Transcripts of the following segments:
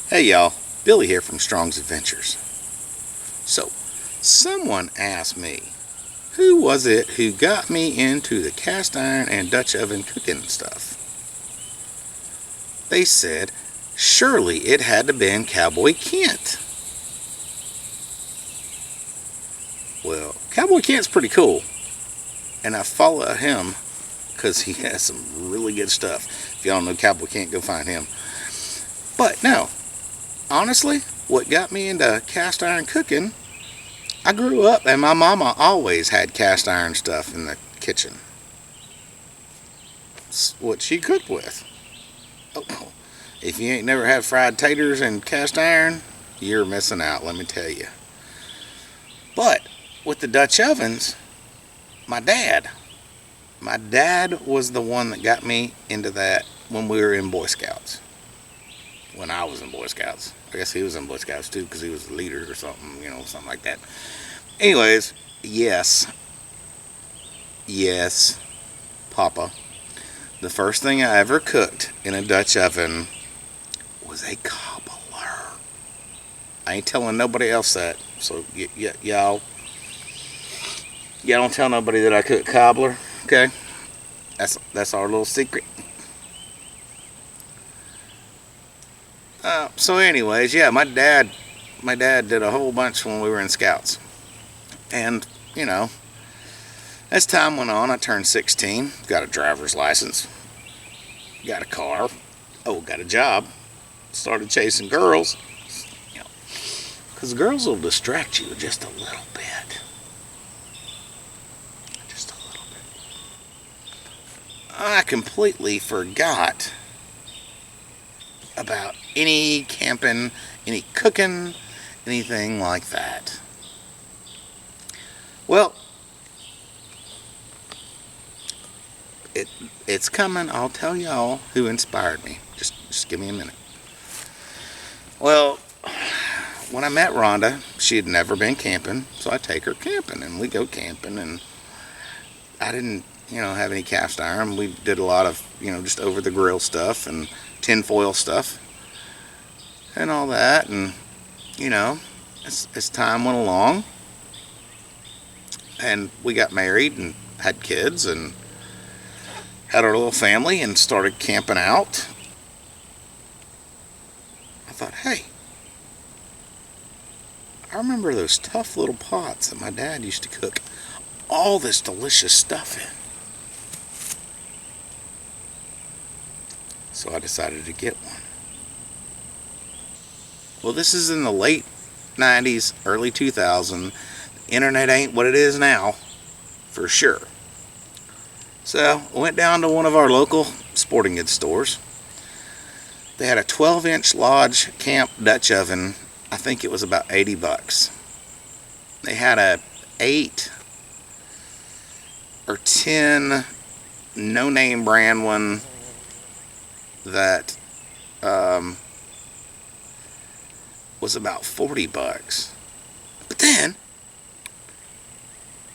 Hey y'all, Billy here from Strong's Adventures. So, someone asked me, who was it who got me into the cast iron and Dutch oven cooking stuff? They said, surely it had to been Cowboy Kent. Well, Cowboy Kent's pretty cool, and I follow him because he has some really good stuff. If y'all don't know Cowboy Kent, go find him. But no, honestly, what got me into cast iron cooking, I grew up and my mama always had cast iron stuff in the kitchen. It's what she cooked with. Oh, if you ain't never had fried taters and cast iron, you're missing out, let me tell you. But with the Dutch ovens, my dad was the one that got me into that when we were in Boy Scouts. When I was in Boy Scouts. I guess he was in Boy Scouts too because he was the leader or something, something like that. Anyways, yes, Papa. The first thing I ever cooked in a Dutch oven was a cobbler. I ain't telling nobody else that. So y'all don't tell nobody that I cook cobbler, okay? That's our little secret. So anyways, yeah, my dad did a whole bunch when we were in Scouts. And, as time went on, I turned 16, got a driver's license, got a car, got a job, started chasing girls, because girls will distract you just a little bit. Just a little bit. I completely forgot about any camping, any cooking, anything like that. Well, it's coming. I'll tell y'all who inspired me. Just give me a minute. Well, when I met Rhonda, she had never been camping, so I take her camping, and we go camping, and I didn't, have any cast iron. We did a lot of, just over the grill stuff and tinfoil stuff and all that, and as time went along and we got married and had kids and had our little family and started camping out, I thought, hey, I remember those tough little pots that my dad used to cook all this delicious stuff in. So I decided to get one. Well, this is in the late 90s, early 2000s. The internet ain't what it is now, for sure. So I went down to one of our local sporting goods stores. They had a 12-inch Lodge Camp Dutch oven. I think it was about $80. They had a 8 or 10 no-name brand one that was about $40. But then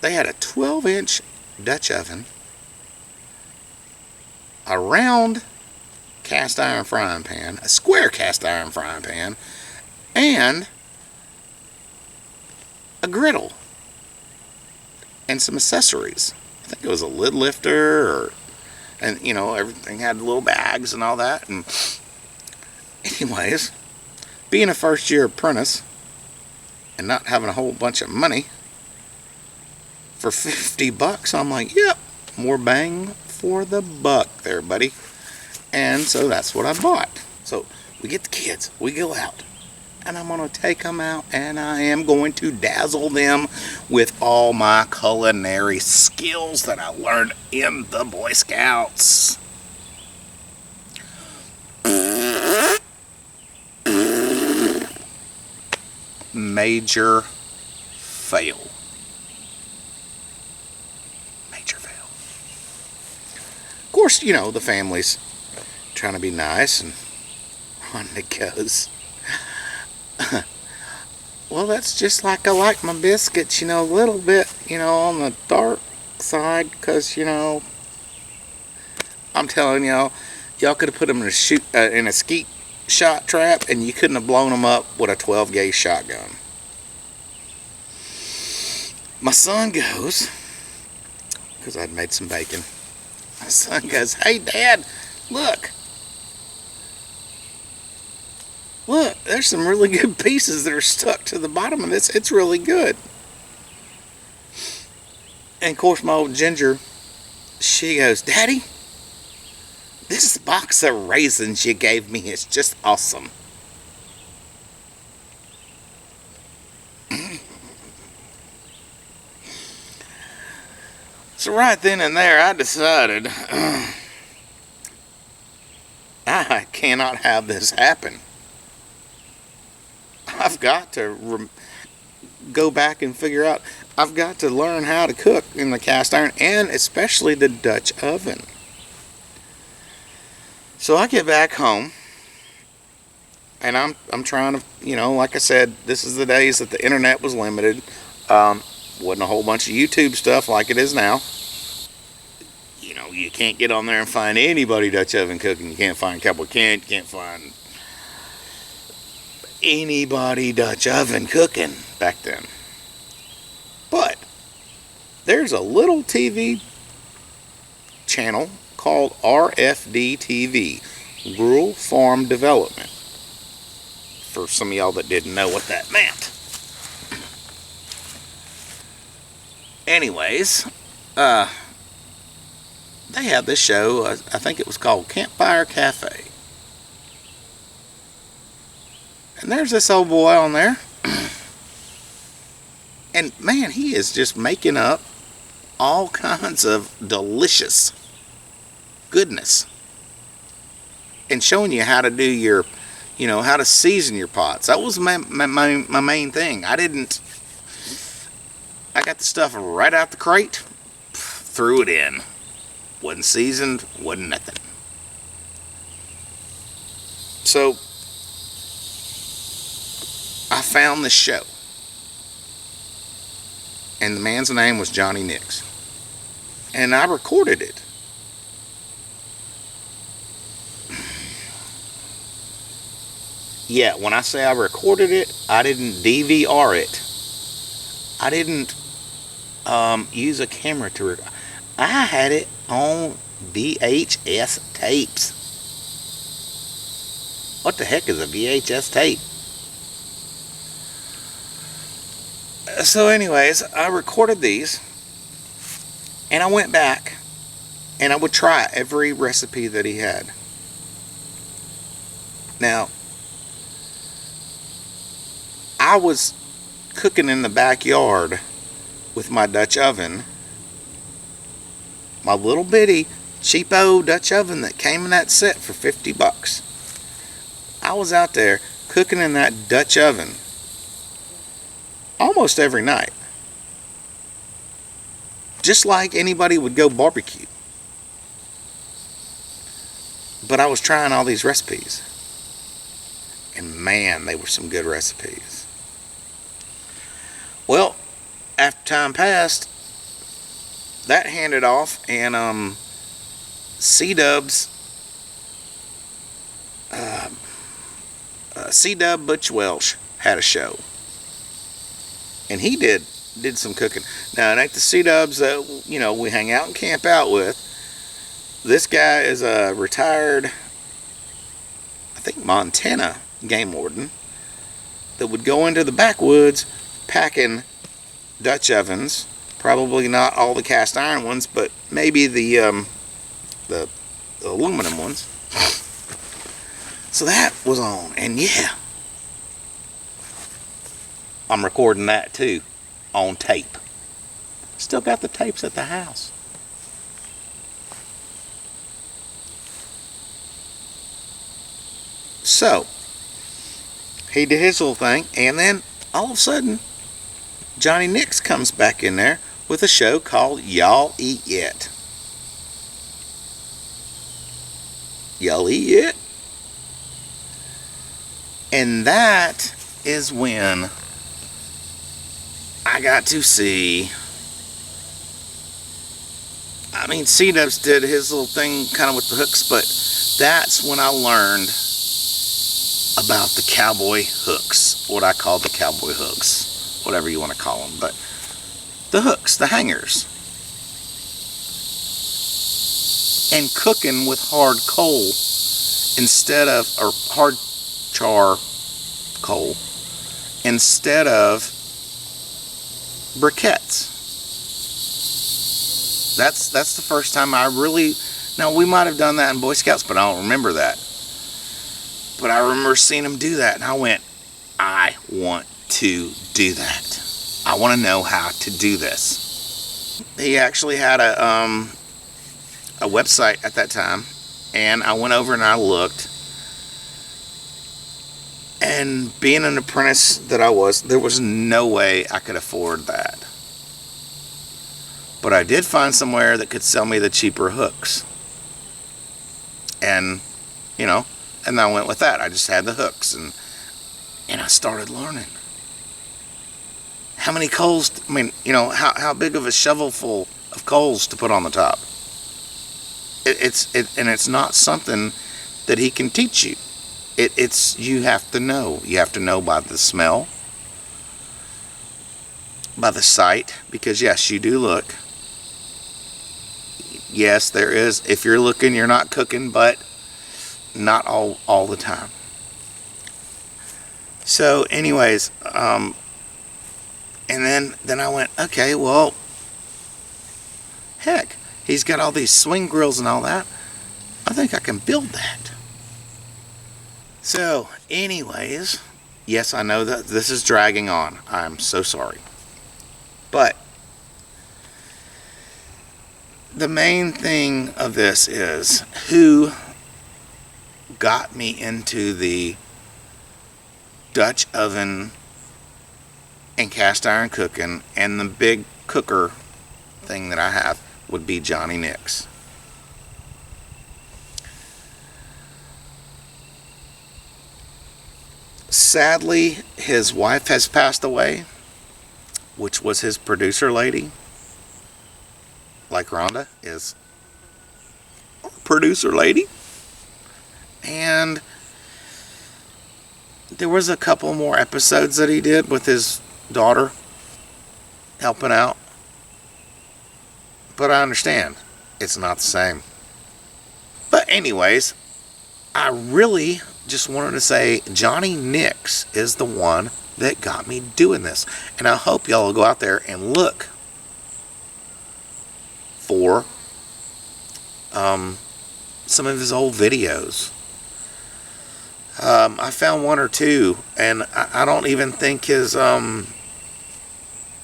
they had a 12-inch Dutch oven, a round cast iron frying pan, a square cast iron frying pan, and a griddle and some accessories. I think it was a lid lifter, and everything had little bags and all that. And anyways, being a first-year apprentice and not having a whole bunch of money, for $50, I'm like, yep, more bang for the buck there, buddy. And so that's what I bought. So we get the kids, we go out, and I'm going to take them out, and I am going to dazzle them with all my culinary skills that I learned in the Boy Scouts. Major fail. Major fail. Of course, the family's trying to be nice, and Rhonda goes, well, that's just like I like my biscuits, a little bit, on the dark side, because, I'm telling y'all could have put them in a skeet shot trap, and you couldn't have blown them up with a 12 gauge shotgun. My son goes, because I'd made some bacon. My son goes, "Hey, Dad, look. Look, there's some really good pieces that are stuck to the bottom of this. It's really good." And of course, my old Ginger, she goes, "Daddy, this box of raisins you gave me is just awesome." So right then and there, I decided I cannot have this happen. I've got to go back and figure out, I've got to learn how to cook in the cast iron, and especially the Dutch oven. So I get back home, and I'm trying to, like I said, this is the days that the internet was limited. Wasn't a whole bunch of YouTube stuff like it is now. You can't get on there and find anybody Dutch oven cooking. You can't find Cowboy Cooker. You can't find anybody Dutch oven cooking back then. But there's a little TV channel called RFD TV, Rural Farm Development, for some of y'all that didn't know what that meant. Anyways, they had this show, I think it was called Campfire Cafe. And there's this old boy on there. And man, he is just making up all kinds of delicious goodness. And showing you how to do your, how to season your pots. That was my main thing. I got the stuff right out the crate, threw it in. Wasn't seasoned, wasn't nothing. So I found this show, and the man's name was Johnny Nix, and I recorded it. Yeah, when I say I recorded it, I didn't DVR it. I didn't use a camera to record. I had it on VHS tapes. What the heck is a VHS tape? So anyways, I recorded these, and I went back, and I would try every recipe that he had. Now, I was cooking in the backyard with my Dutch oven, my little bitty cheapo Dutch oven that came in that set for $50. I was out there cooking in that Dutch oven almost every night, just like anybody would go barbecue. But I was trying all these recipes, and man, they were some good recipes. Well, after time passed, that handed off, and C-Dub Butch Welsh had a show, and he did some cooking. Now, it ain't the C-Dubs that we hang out and camp out with. This guy is a retired, I think, Montana game warden that would go into the backwoods packing Dutch ovens. Probably not all the cast iron ones, but maybe the aluminum ones. So that was on, and yeah, I'm recording that too on tape. Still got the tapes at the house. So he did his little thing, and then all of a sudden Johnny Nix comes back in there with a show called Y'all Eat Yet. Y'all Eat Yet? And that is when I got to see, C-Dubs did his little thing kind of with the hooks, but that's when I learned about the cowboy hooks, what I call the cowboy hooks, whatever you want to call them, but the hooks, the hangers, and cooking with hard coal instead of, or hard char coal instead of briquettes. That's the first time I really, now we might have done that in Boy Scouts, but I don't remember that. But I remember seeing them do that, and I went, I want to do that. I want to know how to do this. He actually had a website at that time, and I went over and I looked. And being an apprentice that I was, there was no way I could afford that. But I did find somewhere that could sell me the cheaper hooks. And, you know, and I went with that. I just had the hooks, and I started learning. How many coals, I mean, you know, how big of a shovelful of coals to put on the top. And it's not something that he can teach you. It's you have to know. You have to know by the smell, by the sight, because yes, you do look. Yes, there is. If you're looking, you're not cooking, but not all the time. So, anyways, and then I went, okay, well, heck, he's got all these swing grills and all that. I think I can build that. So, anyways, yes, I know that this is dragging on. I'm so sorry. But the main thing of this is who got me into the Dutch oven and cast iron cooking, and the big cooker thing that I have would be Johnny Nix. Sadly, his wife has passed away, which was his producer lady, like Rhonda is our producer lady. And there was a couple more episodes that he did with his daughter helping out. But I understand, it's not the same. But anyways, I really just wanted to say Johnny Nix is the one that got me doing this. And I hope y'all will go out there and look for some of his old videos. I found one or two, and I don't even think his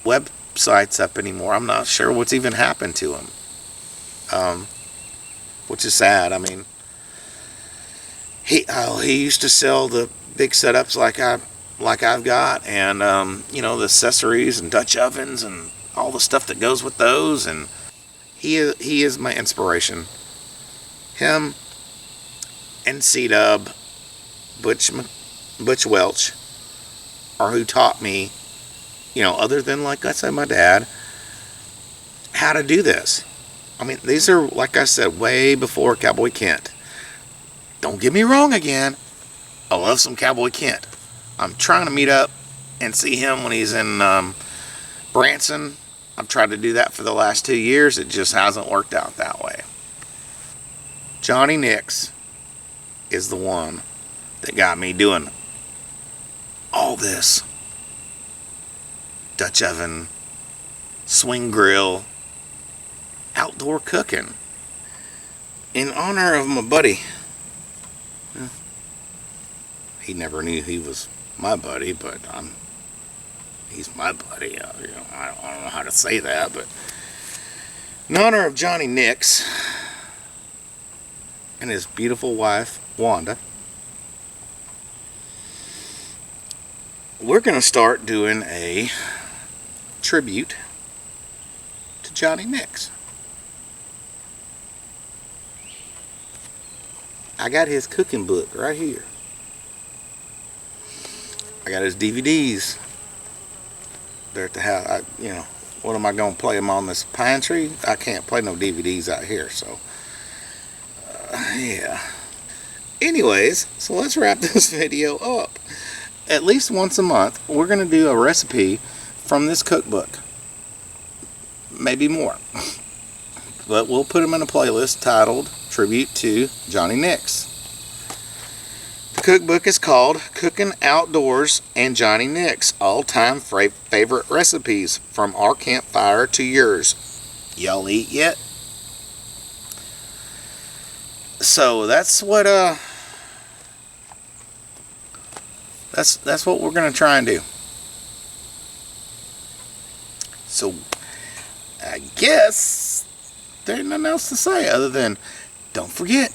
website's up anymore. I'm not sure what's even happened to him, which is sad. I mean, he used to sell the big setups like I've got, and you know, the accessories and Dutch ovens and all the stuff that goes with those. And he is my inspiration. Him and C-Dub, Butch Welch, are who taught me, you know, other than, like I said, my dad, how to do this. I mean, these are, like I said, way before Cowboy Kent. Don't get me wrong again. I love some Cowboy Kent. I'm trying to meet up and see him when he's in Branson. I've tried to do that for the last 2 years. It just hasn't worked out that way. Johnny Nix is the one that got me doing all this. Dutch oven, swing grill, outdoor cooking. In honor of my buddy, he never knew he was my buddy, but he's my buddy. You know, I don't know how to say that, but in honor of Johnny Nix and his beautiful wife, Wanda, we're going to start doing a tribute to Johnny Nix. I got his cooking book right here. I got his DVDs. They're at the house. You know, what am I going to play them on this pine tree? I can't play no DVDs out here, so yeah. Anyways, so let's wrap this video up. At least once a month, we're going to do a recipe from this cookbook. Maybe more. But we'll put them in a playlist titled Tribute to Johnny Nix. The cookbook is called Cooking Outdoors and Johnny Nix, all-time favorite recipes from our campfire to yours. Y'all eat yet? So that's what that's what we're gonna try and do. So I guess there ain't nothing else to say other than don't forget,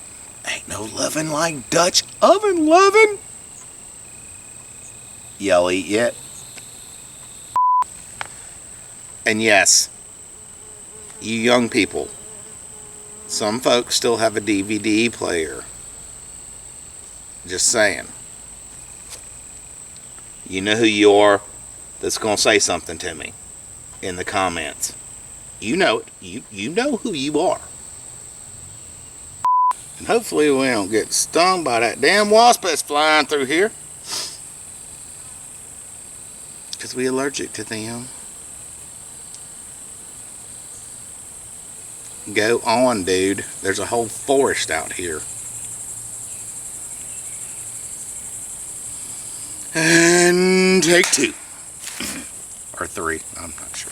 ain't no loving like Dutch oven loving. Y'all eat yet? And yes, you young people, some folks still have a DVD player. Just saying. You know who you are that's going to say something to me in the comments. You know it. You know who you are. And hopefully we don't get stung by that damn wasp that's flying through here. Because we're allergic to them. Go on, dude. There's a whole forest out here. And take 2. Or 3. I'm not sure.